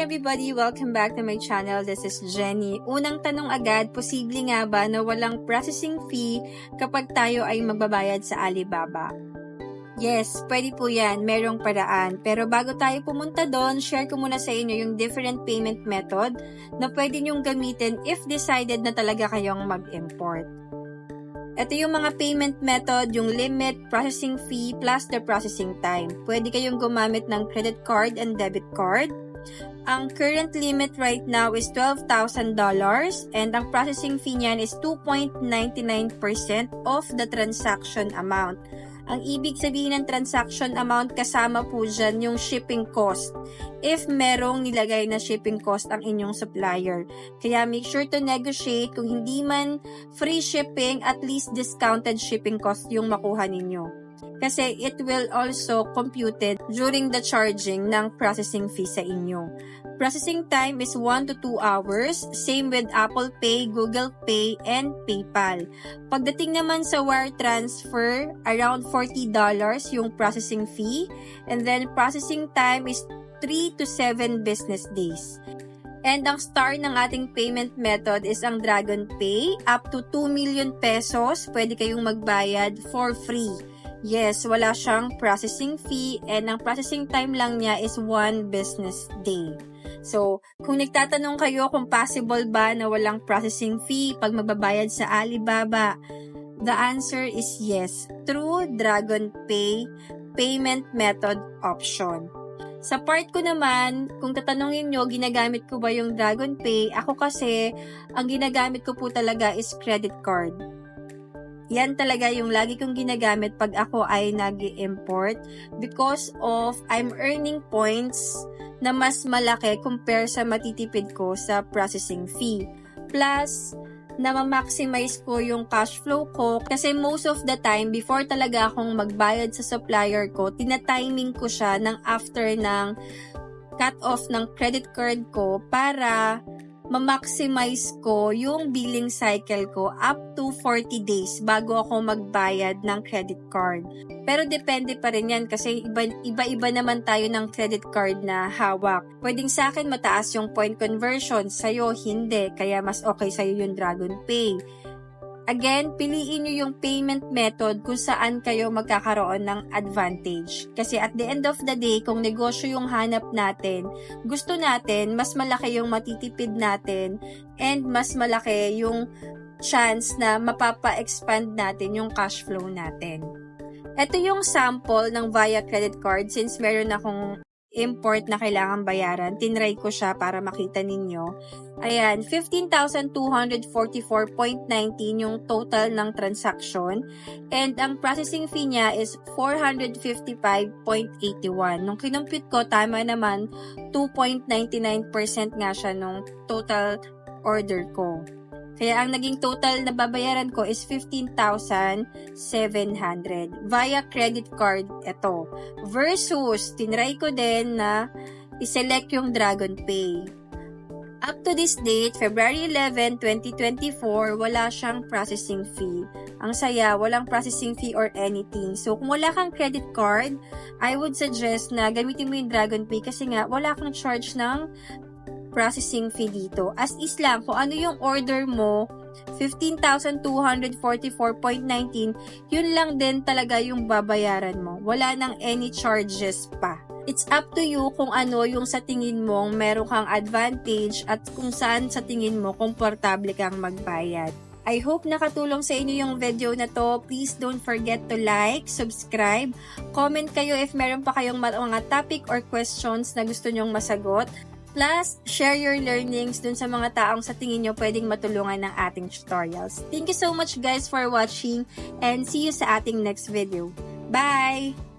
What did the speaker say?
everybody! Welcome back to my channel. This is Jenny. Unang tanong agad, posible nga ba na walang processing fee kapag tayo ay magbabayad sa Alibaba? Yes, pwede po yan. Merong paraan. Pero bago tayo pumunta doon, share ko muna sa inyo yung different payment method na pwede nyong gamitin if decided na talaga kayong mag-import. Ito yung mga payment method, yung limit, processing fee, plus the processing time. Pwede kayong gumamit ng credit card and debit card. Ang current limit right now is $12,000 and ang processing fee niyan is 2.99% of the transaction amount. Ang ibig sabihin ng transaction amount, kasama po dyan yung shipping cost. If merong nilagay na shipping cost ang inyong supplier. Kaya make sure to negotiate, kung hindi man free shipping, at least discounted shipping cost yung makuha ninyo. Kasi it will also computed during the charging ng processing fee sa inyo. Processing time is 1 to 2 hours, same with Apple Pay, Google Pay, and PayPal. Pagdating naman sa wire transfer, around $40 yung processing fee, and then processing time is 3 to 7 business days. And ang star ng ating payment method is ang Dragon Pay. Up to 2 million pesos, pwede kayong magbayad for free. Yes, wala siyang processing fee and ang processing time lang niya is 1 business day. So, kung nagtatanong kayo kung possible ba na walang processing fee pag magbabayad sa Alibaba, the answer is yes, through Dragon Pay payment method option. Sa part ko naman, kung tatanungin nyo, ginagamit ko ba yung Dragon Pay? Ako kasi, ang ginagamit ko po talaga is credit card. Yan talaga yung lagi kong ginagamit pag ako ay nag-import because of I'm earning points na mas malaki compare sa matitipid ko sa processing fee. Plus, na ma-maximize ko yung cash flow ko kasi most of the time, before talaga akong magbayad sa supplier ko, tina-timing ko siya ng after ng cut-off ng credit card ko para ma-maximize ko yung billing cycle ko up to 40 days bago ako magbayad ng credit card. Pero depende pa rin yan kasi iba-iba naman tayo ng credit card na hawak. Pwedeng sa akin mataas yung point conversion, sa'yo hindi, kaya mas okay sa'yo yung Dragon Pay. Again, piliin nyo yung payment method kung saan kayo magkakaroon ng advantage. Kasi at the end of the day, kung negosyo yung hanap natin, gusto natin, mas malaki yung matitipid natin and mas malaki yung chance na mapapa-expand natin yung cash flow natin. Ito yung sample ng via credit card since meron akong import na kailangan bayaran. Tinry ko siya para makita ninyo. Ayan, 15,244.19 yung total ng transaction. And ang processing fee niya is 455.81. Nung kinumpute ko, tama naman, 2.99% nga siya nung total order ko. Kaya ang naging total na babayaran ko is 15,700 via credit card ito. Versus, tinry ko din na iselect yung Dragon Pay. Up to this date, February 11, 2024, wala siyang processing fee. Ang saya, walang processing fee or anything. So, kung wala kang credit card, I would suggest na gamitin mo yung Dragon Pay kasi nga wala kang charge ng processing fee dito. As is lang, kung ano yung order mo, 15,244.19, yun lang din talaga yung babayaran mo. Wala nang any charges pa. It's up to you kung ano yung sa tingin mo meron kang advantage at kung saan sa tingin mo komportable kang magbayad. I hope nakatulong sa inyo yung video na to. Please don't forget to like, subscribe, comment kayo if meron pa kayong mga topic or questions na gusto nyong masagot. Plus, share your learnings dun sa mga taong sa tingin nyo pwedeng matulungan ng ating tutorials. Thank you so much guys for watching and see you sa ating next video. Bye!